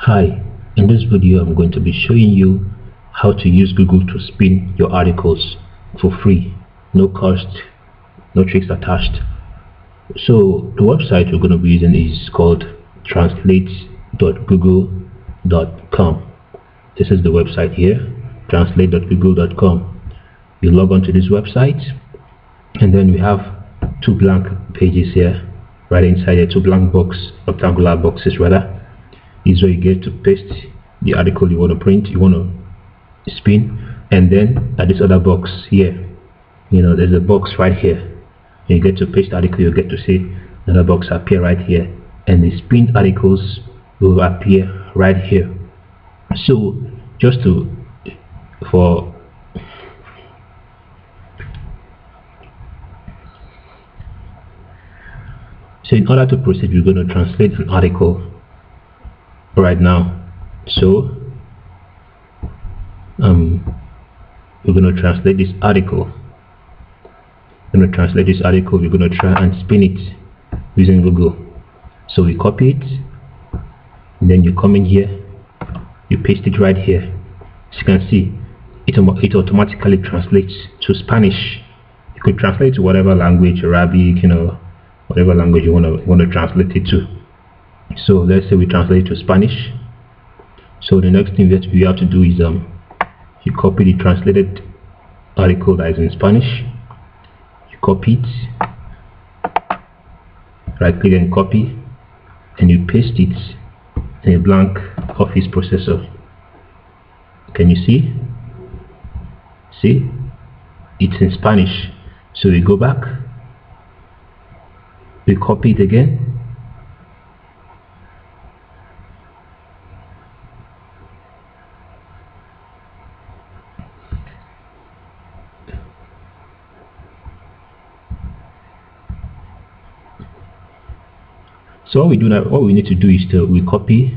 Hi, in this video I'm going to be showing you how to use Google to spin your articles for free, no cost, no tricks attached. So the website we're going to be using is called translate.google.com. This is the website here, translate.google.com. You log on to this website and then we have two blank pages here. Right inside here, two blank rectangular boxes rather. This is where you get to paste the article you want to print, you want to spin, and then at this other box here, there's a box right here. You get to paste the article, you get to see another box appear right here, and the spinned articles will appear right here. So So in order to proceed, we're going to translate an article right now. So we're going to translate this article. We're going to try and spin it using Google. So we copy it, and then you come in here, you paste it right here. As you can see, it automatically translates to Spanish. You could translate to whatever language, Arabic, whatever language you want to translate it to. So let's say we translate it to Spanish. So the next thing that we have to do is you copy the translated article that is in Spanish. You copy it, right click and copy, and you paste it in a blank Office processor. Can you see? See? It's in Spanish. So we go back, we copy it again, so what we do now, what we need to do is to copy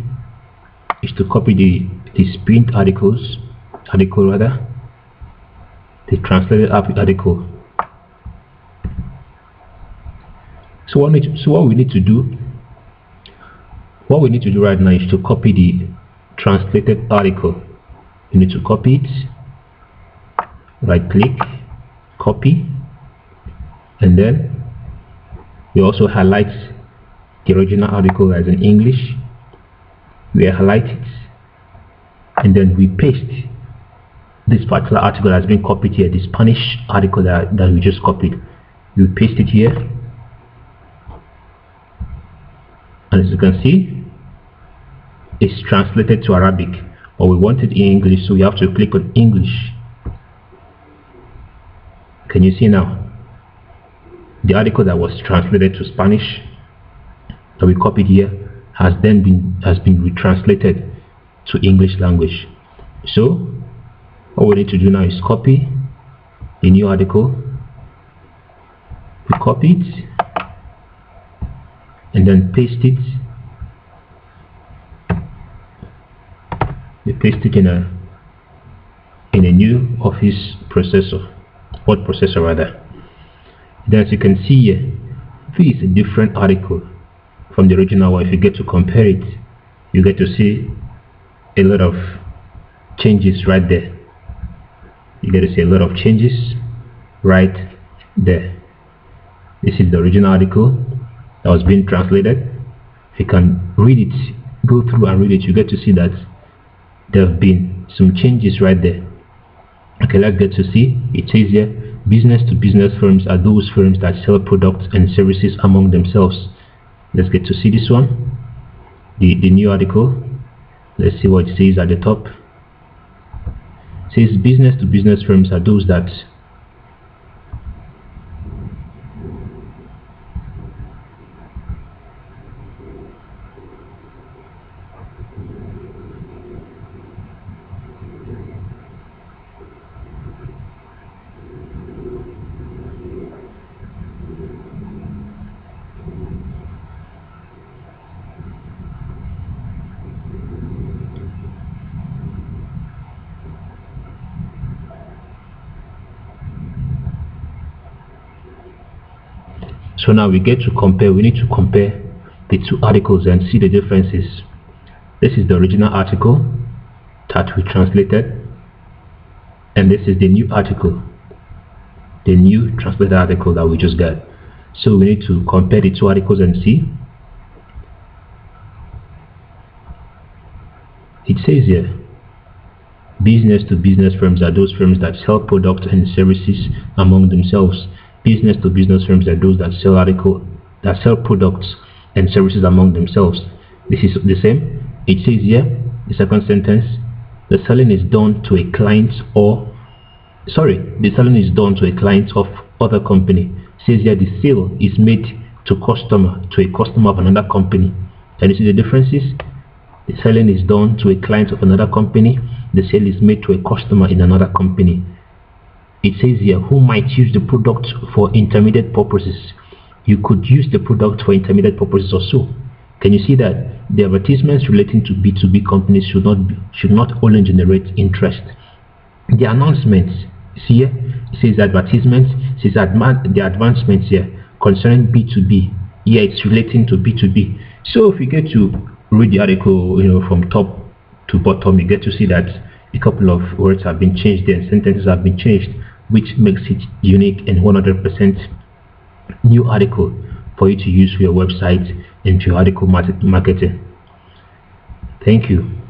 the spinned article, the translated article. So what we need to do right now is to copy the translated article. You need to copy it, right click, copy, and then we also highlight the original article as in English. We highlight it, and then we paste this particular article that has been copied here, the Spanish article that we just copied. We paste it here, and as you can see, it's translated to Arabic, but we want it in English, so we have to click on English. Can you see now? The article that was translated to Spanish that we copied here has been retranslated to English language. So what we need to do now is copy a new article. We copy it and then paste it. We paste it in a new Office processor, word processor rather. Then as you can see here, this is a different article from the original one. If you get to compare it, you get to see a lot of changes right there. You get to see a lot of changes right there. This is the original article that was being translated. If you can read it, go through and read it, you get to see that there have been some changes right there. Okay, let's get to see. It says here, business to business firms are those firms that sell products and services among themselves. Let's get to see this one, the new article. Let's see what it says at the top. It says business to business firms are those that So now we get to compare. We need to compare the two articles and see the differences. This is the original article that we translated, and this is the new article, the new translated article that we just got. So we need to compare the two articles and see. It says here, business to business firms are those firms that sell products and services among themselves. Business to business firms are those that sell products and services among themselves. This is the same. It says here, the second sentence, the selling is done to a client of other company. It says here the sale is made to a customer of another company. Can you see the differences? The selling is done to a client of another company. The sale is made to a customer in another company. It says here, who might use the product for intermediate purposes. You could use the product for intermediate purposes also. Can you see that the advertisements relating to B2B companies should not only generate interest? The announcements, see here, it says advertisements, it says the advancements here concerning B2B. Here it's relating to B2B. So if you get to read the article, from top to bottom, you get to see that a couple of words have been changed and sentences have been changed, which makes it unique and 100% new article for you to use for your website and for your article marketing. Thank you.